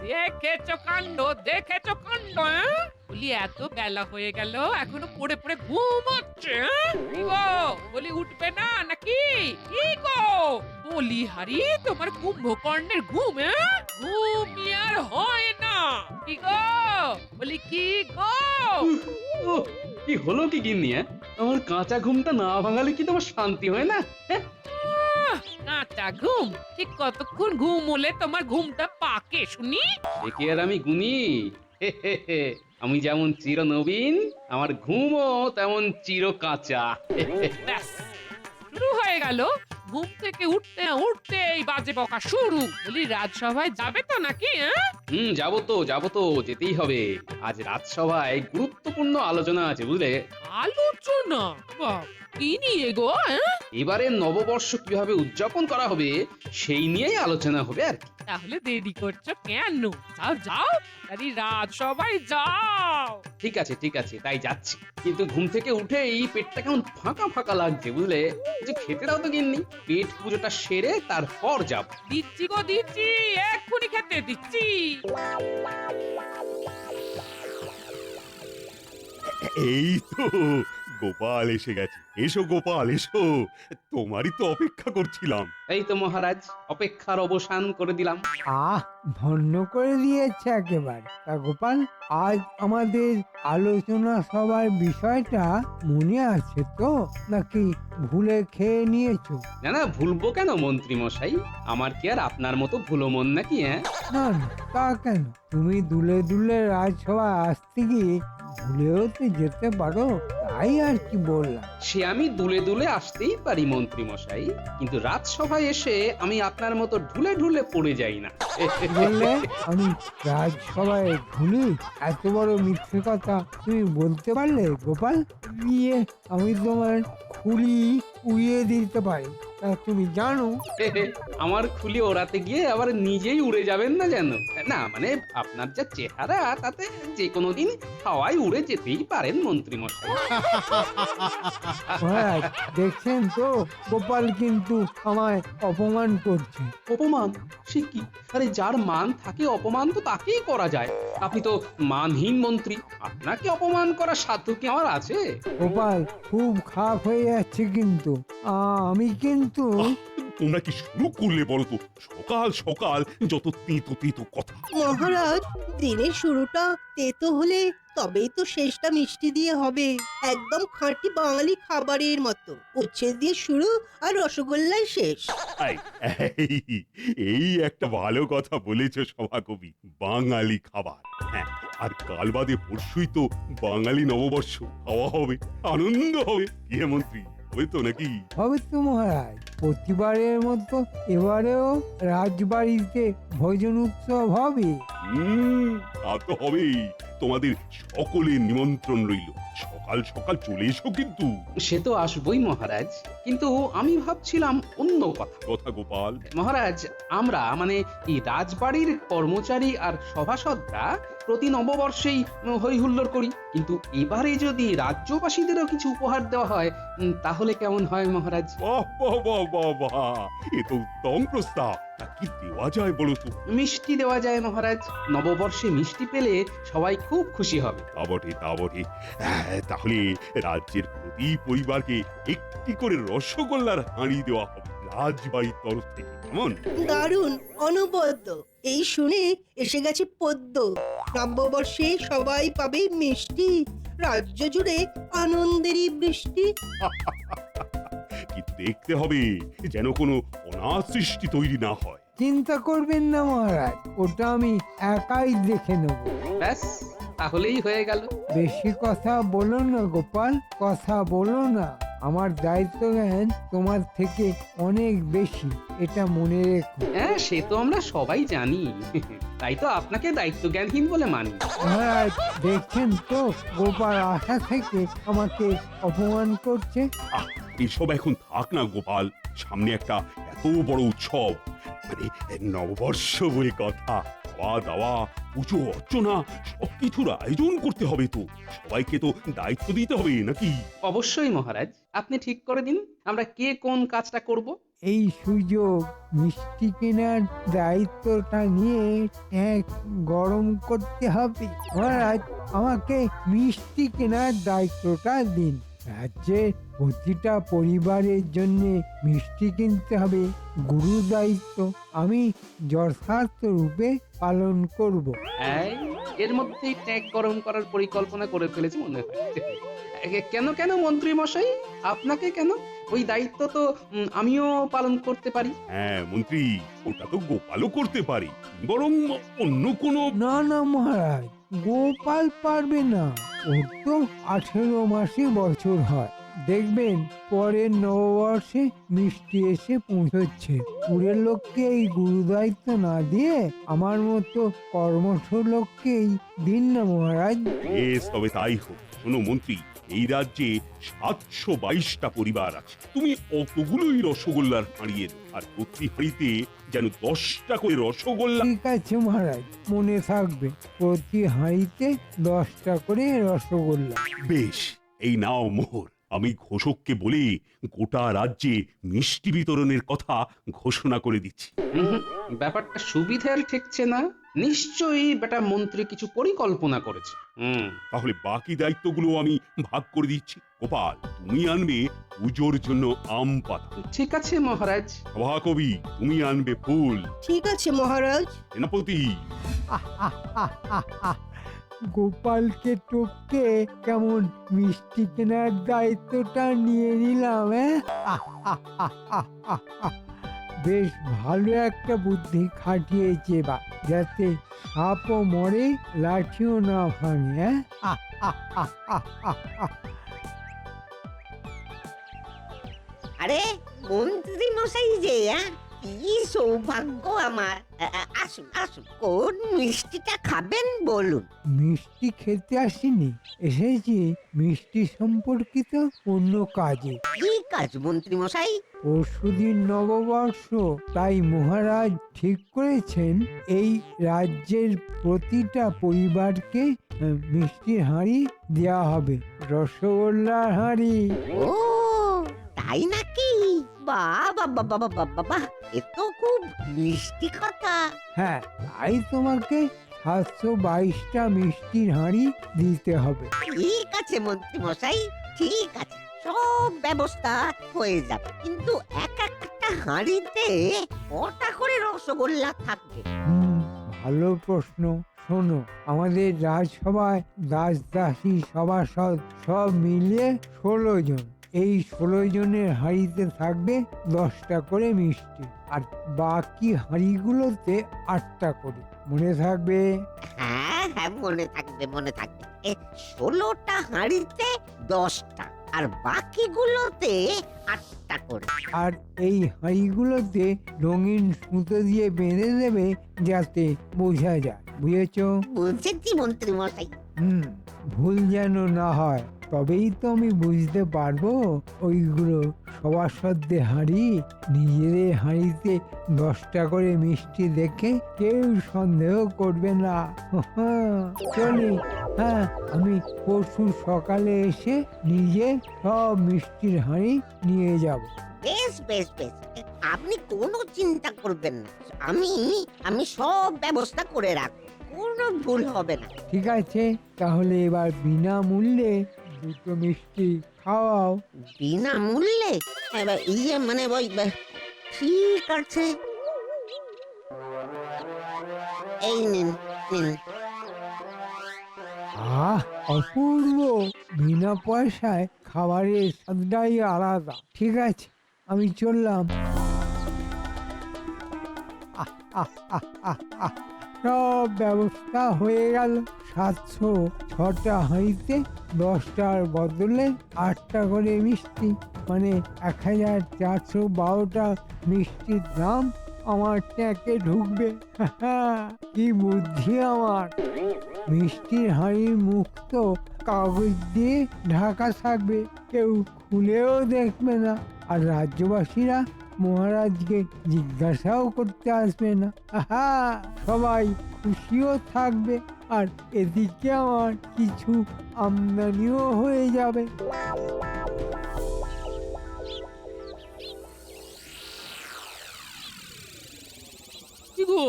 দেখেছো কাণ্ড, দেখেছো কাণ্ড, বলি এত বেলা হয়ে গেল এখনো পড়ে পড়ে ঘুম হচ্ছে। কি গো, বলি উঠবে না নাকি? কি গো, বলি হারি তোমার কুম্ভকর্ণের ঘুম, ঘুম আর হয় না। কি গো, বলি কি গো? উহ, কি হলো কি গিন্নি? আমার কাঁচা ঘুমটা না ভাঙালে কি তোমার শান্তি হয় না? কাঁচা ঘুম? ঠিক কতক্ষণ ঘুম হলে তোমার ঘুমটা পাকে শুনি? সে কি আর আমি গুনি? হে হে হে, আমি যেমন চির নবীন, আমার ঘুমও তেমন চির কাঁচা। ব্যাস, শুরু হয়ে গেল। ঘুম থেকে উঠতে না উঠতেই বাজে বকা শুরু। বলি রাজসভায় যাবে তো নাকি? যাবো তো যেতেই হবে। আজ রাজসভায় গুরুত্বপূর্ণ আলোচনা আছে বুঝলে। আলোচনা? বাহ, কি নিয়ে গো? এবারে নববর্ষ কিভাবে উদযাপন করা হবে সেই নিয়েই আলোচনা হবে আর কি। তাহলে দেরি করছো কেন? যাও যাও, আরে রাজসভায় যাও। ঠিক আছে তাই যাচ্ছি, কিন্তু ঘুম থেকে উঠেই পেটটা কেমন ফাঁকা ফাঁকা লাগছে বুঝলে। কিছু খেতে দাও তো গিন্নি, পেট পুজোটা সেরে তারপর যাব। দিচ্ছি গো দিচ্ছি, এক্ষুনি খেতে দিচ্ছি। এই তো গোপাল এসে গেছে। এসো গোপাল এসো, তোমারই তো অপেক্ষা করছিলাম। এই তো মহারাজ, অপেক্ষার অবসান করে দিলাম। আহ, ধন্য করে দিয়েছে একেবারে। তা গোপাল, আজ আমাদের আলোচনা সবার বিষয়টা মনে আছে তো, নাকি ভুলে খেয়ে নিয়েছো? না ভুলবো কেন মন্ত্রী মশাই, আমার কি আর আপনার মতো ভুলো মন নাকি? না না, তা কেন? তুমি দুলে দুলে রাজসভায় আসতে গিয়ে ভুলেও তো যেতে পারো, তাই আর কি বললাম। সে আমি দুলে দুলে আসতেই পারি মন্ত্রী মশাই, কিন্তু রাজসভায় এসে আমি আপনার মতো ঢুলে ঢুলে পড়ে যাই না। কি বললে? আমি রাজসভায় ভুলি? এত বড় মিথ্যে কথা তুমি বলতে পারলে গোপাল? গিয়ে আমি তোমার খুলি উড়িয়ে দিতে পারি, তা তুমি জানো? আমার খুলি ওড়াতে গিয়ে আবার নিজেই উড়ে যাবেন না যেন। না মানে আপনার যা চেহারা, তাতে যে কোনো দিন হাওয়ায় উড়ে যেতেই পারেন মন্ত্রী মশাই। মহারাজ, দেখছেন তো গোপাল কিন্তু আমায় অপমান করছে। অপমান? সে কি? আরে যার মান থাকে অপমান তো তাকেই করা যায়। আপনি তো মানহীন মন্ত্রী, আপনাকে অপমান করার সাধ্য কি আমার আছে? গোপাল খুব খারাপ হয়ে যাচ্ছে কিন্তু। আমি কিন্তু তোমরা কি শুরু করলে বলো তো? সকাল সকাল যত তেতো তেতো কথা। মহারাজ, দিনের শুরুটা তেতো হলে তবেই তো শেষটা মিষ্টি দিয়ে হবে। একদম খাঁটি বাঙালি খাবারের মতো, উচ্ছে দিয়ে শুরু আর রসগোল্লায় শেষ। এই, এই, এই একটা ভালো কথা বলেছ সভাকবি, বাঙালি খাবার। হ্যাঁ, আর কাল বাদে পরশুই তো বাঙালি নববর্ষ, খাওয়া হবে, আনন্দ হবে। কি হে মন্ত্রী, হবে তো নাকি? হবে তো মহারাজ, প্রতিবারের মতো এবারেও রাজবাড়িতে ভোজন উৎসব হবে। তা তো হবেই। তোমাদের সকলের নিমন্ত্রণ রইল। সকাল সকাল চলে এসো কিন্তু। সে তো আসবই মহারাজ, কিন্তু আমি ভাবছিলাম অন্য কথা। কথা গোপাল। মহারাজ, আমরা মানে এই রাজবাড়ির কর্মচারী আর সভাসদরা প্রতি নববর্ষেই হই হুল্লোড় করি, কিন্তু এবারে যদি রাজ্যবাসীদেরও কিছু উপহার দেওয়া হয় তাহলে কেমন হয় মহারাজ? বাহ বাহ বাহ বাহ বাহ, এ তো উত্তম প্রস্তাব। তা কি দেওয়া যায় বলো তো? মিষ্টি দেওয়া যায় মহারাজ, নববর্ষে মিষ্টি পেলে সবাই খুব খুশি হবে। তা বটে তা বটে। তাহলে রাজ্যের প্রতি পরিবারকে একটি করে রসগোল্লার হাঁড়ি দেওয়া হবে রাজবাড়ির তরফ থেকে, কেমন? দারুণ, অনবদ্য। এই শুনে এসে গেছে পদ্য। নববর্ষে সবাই পাবে মিষ্টি, রাজ্য জুড়ে আনন্দেরই বৃষ্টি। কিন্তু দেখতে হবে যেন কোনো অনাথ সৃষ্টি তৈরি না হয়। চিন্তা করবেন না মহারাজ, ওটা আমি একাই দেখে নেব। ব্যাস, তাহলেই হয়ে গেল। বেশি কথা বলো না গোপাল, কথা বলো না। আমার দায়িত্ব জ্ঞান তোমার থেকে অনেক বেশি, এটা মনে রেখো। হ্যাঁ, সে তো আমরা সবাই জানি, তাই তো আপনাকে দায়িত্ব জ্ঞানহীন বলে মানি। মহারাজ, দেখছেন তো গোপাল আশা থেকে আমাকে অপমান করছে। আহ, এসব এখন থাক না গোপাল, সামনে একটা এত বড় উৎসব, মানে নববর্ষ বলে কথা। খাওয়া দাওয়া, পুজো অর্চনা সবকিছুর আয়োজন করতে হবে তো। সবাইকে তো দায়িত্ব দিতে হবে নাকি? অবশ্যই মহারাজ, আপনি ঠিক করে দিন আমরা কে কোন কাজটা করব। এই সুযোগ মিষ্টি কেনার দায়িত্বটা নিয়ে ট্যাঙ্ক গরম করতে হবে। মহারাজ, আমাকে মিষ্টি কেনার দায়িত্বটা দিন। রাজ্যের প্রতিটা পরিবারের জন্য মিষ্টি কিনতে হবে, গুরু দায়িত্ব আমি যথার্থ রূপে পালন করব। এই, এর মধ্যেই ট্যাঙ্ক গরম করার পরিকল্পনা করে ফেলেছি মনে হয়। কেন কেন মন্ত্রী মশাই, আপনাকে কেন? ওই দায়িত্ব তো আমিও পালন করতে পারি। হ্যাঁ মন্ত্রী, ওটা তো গোপালও করতে পারি, বরং অন্য কোনো। না না মহারাজ, গোপাল পারবে না। ওর তো 18 মাসে বছর হয়। দেখবেন পরের নববর্ষে মিষ্টি এসে পৌঁছচ্ছে। পুরের লোককে এই গুরু দায়িত্ব না দিয়ে আমার মতো কর্মঠ লোককেই দিন না মহারাজ। বেশ, তবে তাই হোক। শোনো মন্ত্রী, এই রাজ্যে 722টা পরিবার আছে। তুমি অতগুলোই রসগোল্লার হাঁড়িয়ে দাও, আর প্রতি হাঁড়িতে যেন 10টা করে রসগোল্লা। ঠিক আছে মহারাজ, মনে থাকবে। প্রতি হাঁড়িতে 10টা করে রসগোল্লা। বেশ, এই নাও মোহর। আমি ঘোষককে বলে গোটা রাজ্যে মিষ্টি বিতরণের কথা ঘোষণা করে দিচ্ছি। ব্যাপারটা সুবিধার ঠেকছে না। নিশ্চয়ই বেটা মন্ত্রী কিছু পরিকল্পনা করেছে। তাহলে বাকি দায়িত্বগুলো আমি ভাগ করে দিচ্ছি। গোপাল, তুমি আনবে পুজোর জন্য আম পাতা। ঠিক আছে মহারাজ। সভাকবি, তুমি আনবে ফুল। ঠিক আছে মহারাজ। সেনাপতি, গোপালকে টপকে কেমন মিষ্টি কেনার দায়িত্বটা নিয়ে নিলাম। বেশ ভালো একটা বুদ্ধি খাটিয়েছে বা, যাতে সাপও মরে লাঠিও না ভাঙে। আরে মন্ত্রী মশাই যে, কি সৌভাগ্য আমার। আসুন আসুন, কোন মিষ্টিটা খাবেন বলুন। মিষ্টি খেতে আসিনি, এসেছি মিষ্টি সম্পর্কিত অন্য কাজে। কি কাজ মন্ত্রী মশাই? পরশুদিন নববর্ষ, তাই মহারাজ ঠিক করেছেন এই রাজ্যের প্রতিটা পরিবারকে মিষ্টির হাঁড়ি দেওয়া হবে, রসগোল্লার হাঁড়ি। ও তাই নাকি? বাবা বাবা বাবা বাবা, এ তো খুব মিষ্টি কথা। হ্যাঁ, তাই তোমাকে 722টা মিষ্টির হাঁড়ি দিতে হবে। ঠিক আছে মন্ত্রী মশাই, ঠিক আছে, সব ব্যবস্থা হয়ে যাবে। কিন্তু এক একটা হাঁড়িতে কটা করে রসগোল্লা থাকবে? ভালো প্রশ্ন। শোনো, আমাদের রাজসভায় দাস দাসী সভাসদ সব মিলিয়ে 16 জন। এই 16 জনের হাঁড়িতে থাকবে 10টা করে মিষ্টি, আর বাকি হাঁড়িগুলোতে 8টা করে। মনে থাকবে? হ্যাঁ হ্যাঁ, মনে থাকবে মনে থাকবে। 16টা হাঁড়িতে 10টা, আর বাকিগুলোতে 8টা করে। আর এই হাঁড়িগুলোতে রঙিন সুতো দিয়ে বেঁধে দেবে, যাতে বোঝা যায়। বুঝেছো? বুঝেছি মন্ত্রী মশাই। ভুল যেন না হয়, তবেই তো আমি বুঝতে পারবো ওইগুলো সভাসদদের হাঁড়ি। নিজেদের হাঁড়িতে 10টা করে মিষ্টি দেখে কেউ সন্দেহ করবে না। চলি, হ্যাঁ, আমি পরশু সকালে এসে নিজে সব মিষ্টির হাঁড়ি নিয়ে যাব। বেশ বেশ বেশ, আপনি কোনো চিন্তা করবেন না। আমি সব ব্যবস্থা করে রাখবো, কোনো ভুল হবে না। ঠিক আছে, তাহলে এবার বিনামূল্যে 2টো মিষ্টি খাওয়াও। বিনামূল্যে? মানে ওই ঠিক আছে, এই নিন নিন। অপূর্ব! বিনা পয়সায় খাবারের স্বাদটাই আলাদা। ঠিক আছে, আমি চললাম। সব ব্যবস্থা হয়ে গেল। 706টা হাঁড়িতে 10টার বদলে 8টা করে মিষ্টি, মানে 1412টা মিষ্টির দাম আমার ট্যাঁকে ঢুকবে। কি বুদ্ধি আমার! মিষ্টির হাঁড়ির মুখ তো কাগজ দিয়ে ঢাকা থাকবে, কেউ খুলেও দেখবে না। আর রাজ্যবাসীরা মহারাজকে জিজ্ঞাসাও করতে আসবে না। সবাই খুশিও থাকবে, আর এদিকে আমার কিছু আমদানিও হয়ে যাবে। গো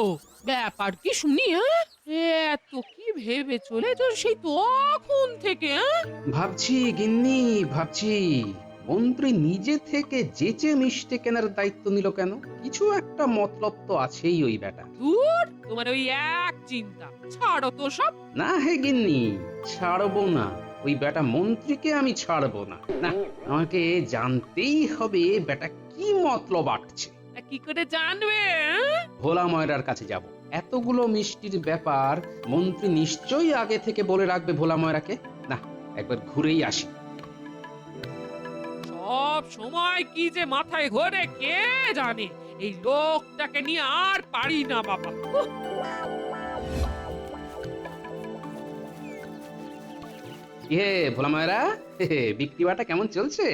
ব্যাপার কি শুনি? এত কি ভেবে চলেছো সেই তখন থেকে? ভাবছি গিন্নি, ভাবছি মন্ত্রী নিজে থেকে যেচে মিষ্টি কেনার দায়িত্ব নিল কেন? কিছু একটা মতলব তো আছেই ওই বেটা। দূর, তোমার ওই এক চিন্তা, ছাড়ো তো সব। না হে গিন্নি, ছাড়বো না। ওই বেটা মন্ত্রীকে আমি ছাড়বো না। না, আমাকে জানতেই হবে বেটা কি মতলব আটছে। তা কি করে জানবে? ভোলা ময়রার কাছে যাব। এতগুলো মিষ্টির ব্যাপার মন্ত্রী নিশ্চয়ই আগে থেকে বলে রাখবে ভোলা ময়রাকে। না, একবার ঘুরেই আসি। সব সময় কি যে মাথায় ঘোরে কে জানে। এই লোকটাকে নিয়ে আর পারি না বাবা। উহ, হে ভোলা ময়রা, বিক্রি বাটা কেমন চলছে?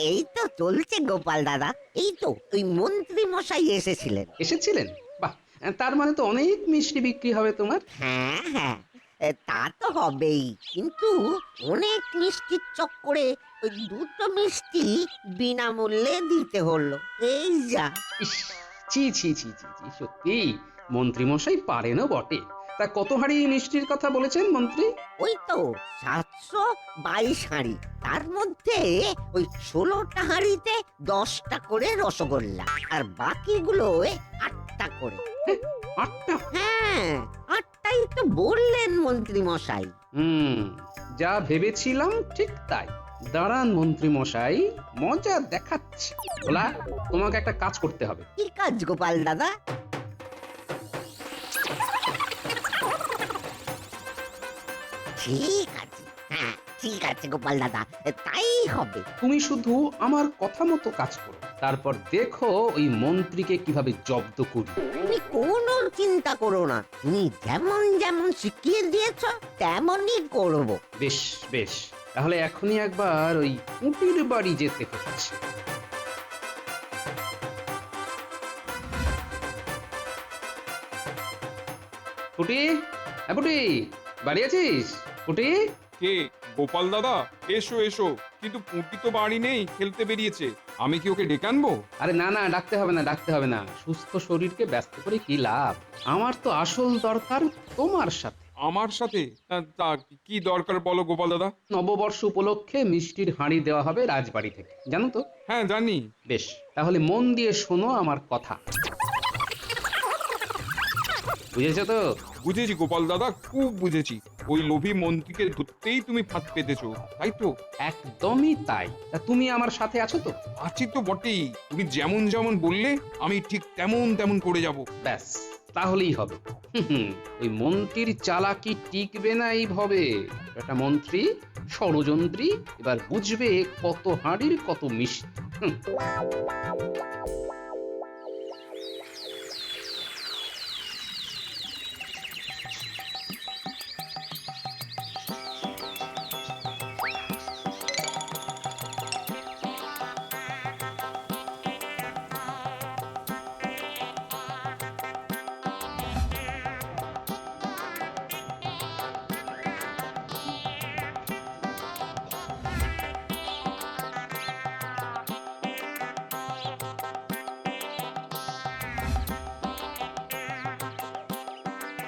এই তো চলছে গোপাল দাদা। এই তো ওই মন্ত্রী মশাই এসেছিলেন। এসেছিলেন? বাহ, তার মানে তো অনেক মিষ্টি বিক্রি হবে তোমার। হ্যাঁ হ্যাঁ, তা তো হবেই, কিন্তু অনেক মিষ্টির চক্করে ওই দুটো মিষ্টি বিনামূল্যে দিতে হলো। এই যা। ইস, ছি ছি ছি ছি ছি, সত্যি মন্ত্রী মশাই পারেনও বটে। তা কত হাঁড়ি মিষ্টির কথা বলেছেন মন্ত্রী? ওই তো 722 হাঁড়ি, তার মধ্যে ওই 16টা হাঁড়িতে 10টা করে রসগোল্লা, আর বাকিগুলো 8টা করে। 8টা? হ্যাঁ, 8টাই তো বললেন মন্ত্রী মশাই। যা ভেবেছিলাম ঠিক তাই। দাঁড়ান মন্ত্রী মশাই, মজা দেখাচ্ছি। ভোলা, তোমাকে একটা কাজ করতে হবে। কি কাজ গোপাল দাদা? ঠিক আছে, হ্যাঁ ঠিক আছে গোপাল দাদা, তাই হবে। তুমি শুধু আমার কথা মতো কাজ করো, তারপর দেখো ওই মন্ত্রীকে কিভাবে জব্দ করি। তুমি কোনো চিন্তা করো না, তুমি যেমন যেমন শিখিয়ে দিয়েছ তেমনই করব। বেশ বেশ, তাহলে এখনই একবার ওই কুটির বাড়ি যেতে হচ্ছে। পুটি, পুটি, বাড়ি আছিস? পুটি, কে? গোপাল দাদা, এসো এসো। কিন্তু পুঁটি তো বাড়ি নেই, খেলতে বেরিয়েছে। আমি কি ওকে ডেকে আনবো? আরে না না, ডাকতে হবে না, ডাকতে হবে না। সুস্থ শরীরকে ব্যস্ত করে কি লাভ? আমার তো আসল দরকার তোমার সাথে। আমার সাথে? তা কি দরকার বলো গোপাল দাদা। নববর্ষ উপলক্ষে মিষ্টির হাঁড়ি দেওয়া হবে রাজবাড়ি থেকে, জানো তো? হ্যাঁ জানি। বেশ, তাহলে মন দিয়ে শোনো আমার কথা। বুঝেছো তো? বুঝেছি গোপাল দাদা, খুব বুঝেছি। ওই লোভী মন্ত্রীকে ধরতেই তুমি ফাঁদ পেতেছো, তাই তো? একদমই তাই। তা তুমি আমার সাথে আছো তো? আছি তো বটেই। তুমি যেমন যেমন বললে আমি ঠিক তেমন তেমন করে যাব। ব্যাস, তাহলেই হবে। ওই মন্ত্রীর চালাকি টিকবে না এইভাবে। একটা মন্ত্রী ষড়যন্ত্রী, এবার বুঝবে কত হাঁড়ির কত মিষ্টি।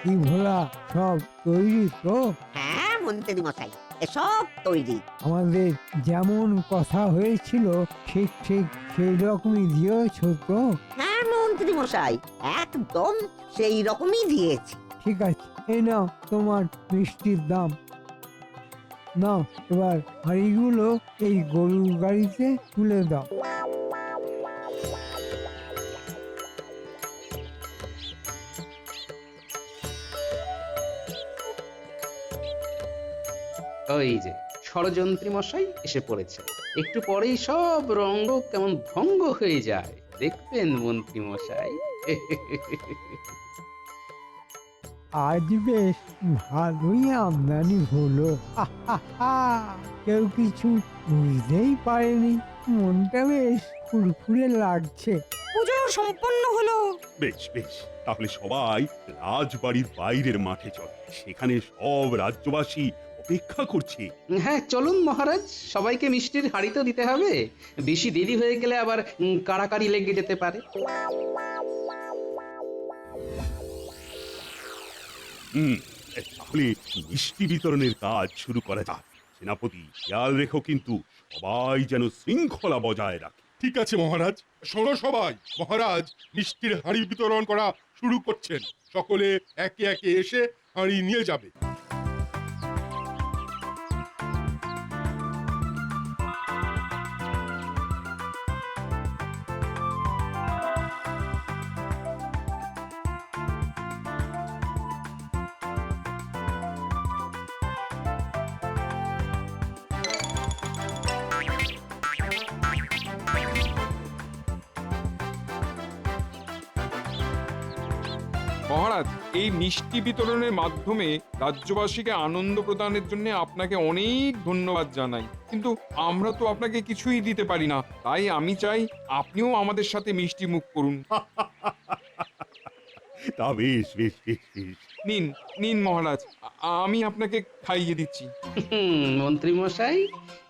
কি ভোলা, সব তৈরি তো? হ্যাঁ মন্ত্রী মশাই, সব তৈরি। আমাদের যেমন কথা হয়েছিল ঠিক ঠিক সেই রকমই দিয়েছ তো? হ্যাঁ মন্ত্রী মশাই, একদম সেই রকমই দিয়েছি। ঠিক আছে, এই নাও তোমার মিষ্টির দাম। নাও, এবার হাঁড়িগুলো এই গরুর গাড়িতে তুলে দাও। ওই যে ষড়যন্ত্রী মশাই এসে পড়েছে। একটু পরেই সব রঙ্গ কেমন ভঙ্গ হয়ে যায়, দেখবেন মন্ত্রী মশাই। আজ বেশ ভালোই আমদানি হলো। কেউ কিছু বুঝতেই পারেনি। মনটা বেশ ফুরফুরে লাগছে। পুজো সম্পন্ন হলো। বেশ বেশ, তাহলে সবাই রাজবাড়ির বাইরের মাঠে চলে। সেখানে সব রাজ্যবাসী অপেক্ষা করছে। হ্যাঁ চলুন মহারাজ, সবাইকে মিষ্টির হাঁড়ি তো দিতে হবে। বেশি দেরি হয়ে গেলে আবার কাড়াকাড়ি লেগে যেতে পারে। তাহলে মিষ্টি বিতরণের কাজ শুরু করা যাক। সেনাপতি, খেয়াল রেখো কিন্তু সবাই যেন শৃঙ্খলা বজায় রাখে। ঠিক আছে মহারাজ। শোনো সবাই, মহারাজ মিষ্টির হাঁড়ি বিতরণ করা শুরু করছেন। সকলে একে একে এসে হাঁড়ি নিয়ে যাবে। মহারাজ, এই মিষ্টি বিতরণের মাধ্যমে রাজ্যবাসীকে আনন্দ প্রদানের জন্য আপনাকে অনেক ধন্যবাদ জানাই, কিন্তু আমরা তো আপনাকে কিছুই দিতে পারি না। তাই আমি চাই আপনিও আমাদের সাথে মিষ্টি মুখ করুন। তা বেশ বেশ বেশ বেশ। নিন নিন মহারাজ, আমি আপনাকে খাইয়ে দিচ্ছি। মন্ত্রী মশাই,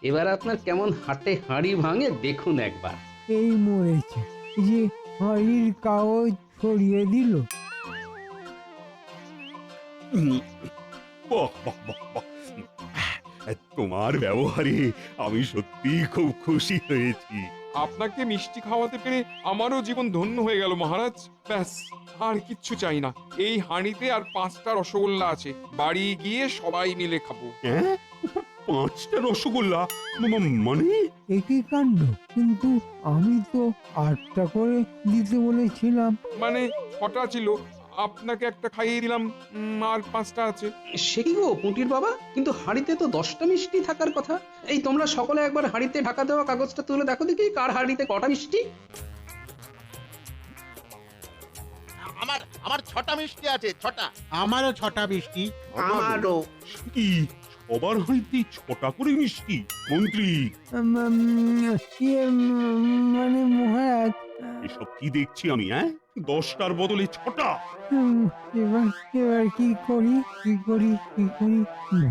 এবার আপনার কেমন হাটে হাঁড়ি ভাঙে দেখুন একবার। এই মরেছে, এই যে হাঁড়ির কাগজ ছড়িয়ে দিল। বাহ বাহ বাহ বাহ। তোমার ব্যবহারে আমি সত্যি খুব খুশি হয়েছি। আপনাকে মিষ্টি খাওয়াতে পেরে আমারও জীবন ধন্য হয়ে গেল মহারাজ। ব্যাস, আর কিচ্ছু চাই না। এই হাঁড়িতে আর 5টা রসগোল্লা আছে, বাড়ি গিয়ে সবাই মিলে খাবো। হ্যাঁ, 5টা রসগোল্লা? মানে একই কাণ্ড, কিন্তু আমি তো 8টা করে দিতে বলেছিলাম। মানে 6টা ছিল, আপনাকে একটা খাইয়ে দিলাম, আর 5টা আছে। সে কি গো পুঁটির বাবা, কিন্তু হাঁড়িতে তো 10টা মিষ্টি থাকার কথা। এই তোমরা সকলে একবার হাঁড়িতে ঢাকা দেওয়া কাগজটা তুলে দেখো দেখি কার হাঁড়িতে কটা মিষ্টি। আমার 6টা মিষ্টি আছে, 6টা। আমারও 6টা মিষ্টি। আমারও। কি সবার হাঁড়িতে 6টা করে মিষ্টি? মন্ত্রী, মানে মহারাজ, এসব কি দেখছি আমি? 10টার বদলে 6টা? এবার এবার কি করি?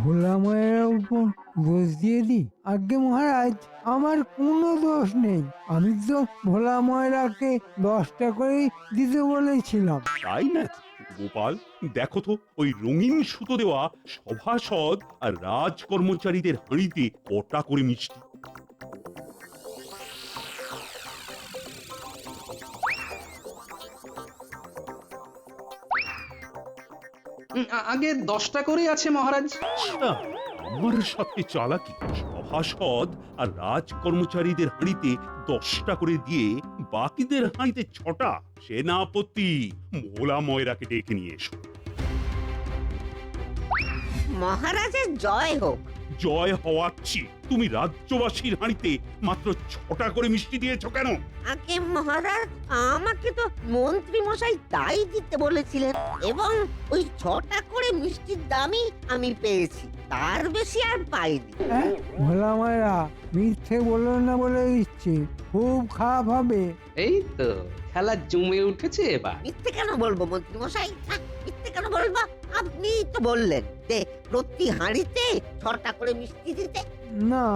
ভোলা মায়ের উপর দোষ দিয়ে দিই? আজ্ঞে মহারাজ, আমার কোনো দোষ নেই। আমি তো ভোলা ময়রাকে 10টা করে দিতে বলেছিলাম। তাই না গোপাল? দেখো তো ওই রঙিন সুতো দেওয়া সভাসদ আর রাজ কর্মচারীদের হাঁড়িতে কটা করে মিষ্টি। আগে 10টা করে আছে মহারাজ। আচ্ছা, আমার সাথে চালাকি। সভাসদ আর রাজ কর্মচারীদের হাঁড়িতে 10টা করে দিয়ে বাকিদের হাঁড়িতে 6টা। সেনাপতি, ভোলা ময়রাকে ডেকে নিয়ে এসো। মহারাজের জয় হোক। জয় হওয়াচ্ছি। তুমি রাজ্যবাসীর হাঁড়িতে মাত্র 6টা করে মিষ্টি দিয়েছো কেন? আগে মহারাজ, আমাকে তো মন্ত্রী মশাই তাই দিতে বলেছিলেন, এবং ওই 6টা করে মিষ্টির দামই আমি পেয়েছি, তার বেশি আর পাইনি। ভোলা মায়েরা মিথ্যে বলো না বলে দিচ্ছি, খুব খারাপ হবে। এই তো খেলা জমে উঠেছে এবার। মিথ্যে কেন বলবো মন্ত্রী মশাই? মিথ্যে কেন বলবো? আপনি তো বললেন যে প্রতি হাঁড়িতে 6টা করে মিষ্টি দিতে। না,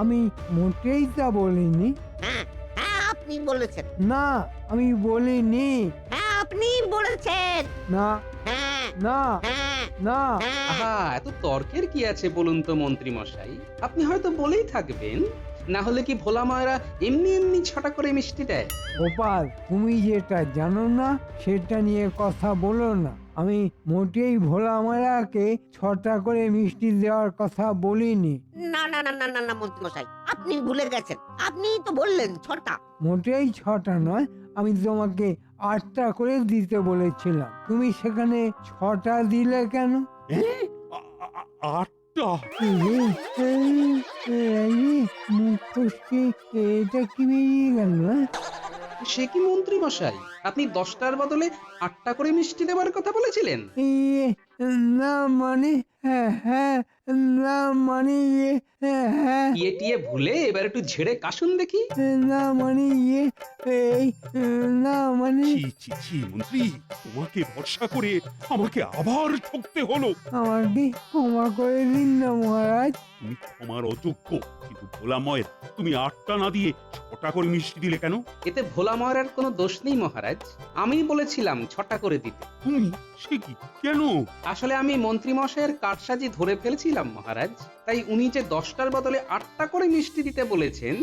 আমি মোটেই তা বলিনি। হ্যাঁ হ্যাঁ, আপনি বলেছেন। না, আমি বলিনি। হ্যাঁ, আপনি বলেছেন। না হ্যাঁ না হ্যাঁ না। হ্যাঁ। আহা, এত তর্কের কি আছে বলুন তো মন্ত্রী মশাই? আপনি হয়তো বলেই থাকবেন, না হলে কি ভোলা মায়েরা এমনি এমনি 6টা করে মিষ্টি দেয়? গোপাল, তুমি যেটা জানো না সেটা নিয়ে কথা বলো না। আমি মোটেই ভোলা মায়াকে 6টা করে মিষ্টি দেওয়ার কথা বলিনি। না না না না না না মন্ত্রী মশাই, আপনি ভুলে গেছেন। আপনি তো বললেন 6টা। মোটেই 6টা নয়, আমি তোমাকে 8টা করে দিতে বলেছিলাম। তুমি সেখানে 6টা দিলে কেন? 8টা? মুখ ফসকে এটা কি বেরিয়ে গেল? সে কি মন্ত্রী মশাই, আপনি 10টার বদলে 8টা করে মিষ্টি দেওয়ার কথা বলেছিলেন? না মানে, হ্যাঁ হ্যাঁ না মানে ইয়ে হ্যাঁ ইয়ে টিয়ে ভুলে এবার একটু ঝেড়ে কাশুন দেখি। না মানে ইয়ে এই না মানে ছি ছি ছি মন্ত্রী, তোমাকে ভরসা করে আমাকে আবার ঠকতে হলো। আমাকে ক্ষমা করে দিন না মহারাজ। তুমি ক্ষমার অযোগ্য, কিন্তু ভোলা ময়রা, তুমি 8টা না দিয়ে 6টা করে মিষ্টি দিলে কেন? এতে ভোলা ময়রার কোনো দোষ নেই মহারাজ, আমি বলেছিলাম 6টা করে দিতে। তুমি সে কি, কেন? আসলে আমি মন্ত্রী মশাইয়ের কারসাজি ধরে ফেলেছিলাম মহারাজ, তাই উনি যে 10টার বদলে 8টা করে মিষ্টি দিতে বলেছেন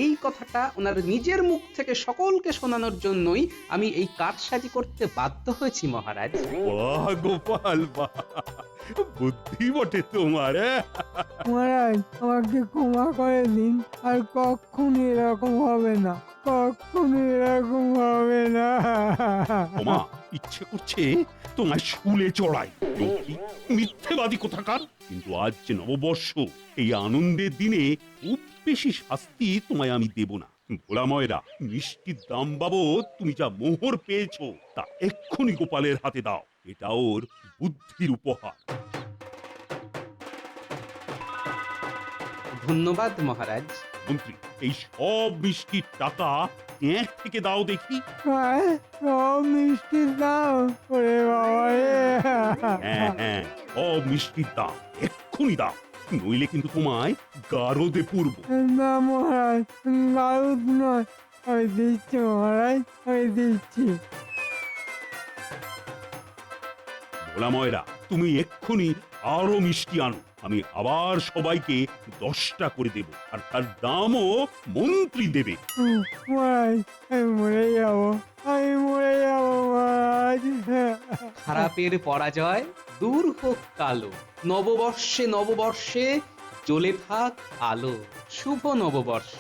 এই কথাটা ওনার নিজের মুখ থেকে সকলকে শোনানোর জন্যই আমি এই কারসাজি করতে বাধ্য হয়েছি মহারাজ। বাহ গোপাল বাহ, বুদ্ধি বটে তোমার। মহারাজ আমাকে ক্ষমা করে দিন, আর কখনো এরকম হবে না, কখনো এরকম হবে না। তোমা ইচ্ছে করছে তোমায় শুলে চড়াই, লোকী, মিথ্যেবাদী কোথাকার। কিন্তু আজ যে নববর্ষ, এই আনন্দের দিনে খুব বেশি শাস্তি তোমায় আমি দেব না। ভোলা ময়রা, মিষ্টির দাম বাবদ তুমি যা মোহর পেয়েছো তা এক্ষুনি গোপালের হাতে দাও, এটা ওর বুদ্ধির উপহার। ধন্যবাদ মহারাজ। মন্ত্রী, এই সব মিষ্টির টাকা ট্যাঁক থেকে দাও দেখি। হ্যাঁ, সব মিষ্টির দাম, ওরে বাবা রে। হ্যাঁ হ্যাঁ, সব মিষ্টির দাম এক্ষুনি দাও, নইলে কিন্তু তোমায় গারদে পূর্ব। না মহারাজ, গারুদ নয়, আমি দিচ্ছি মহারাজ, আমি দিচ্ছি। ভোলা ময়রা, তুমি এক্ষুনি আরো মিষ্টি আনো, আমি আবার সবাইকে 10টা করে দেব, আর তার দামও মন্ত্রী দেবে। মহারাজ, আমি মরে যাবো, আমি মরে যাবো মহারাজ। খারাপের পরাজয় দূর হোক কালো, নববর্ষে নববর্ষে জ্বলে থাক আলো, শুভ নববর্ষ।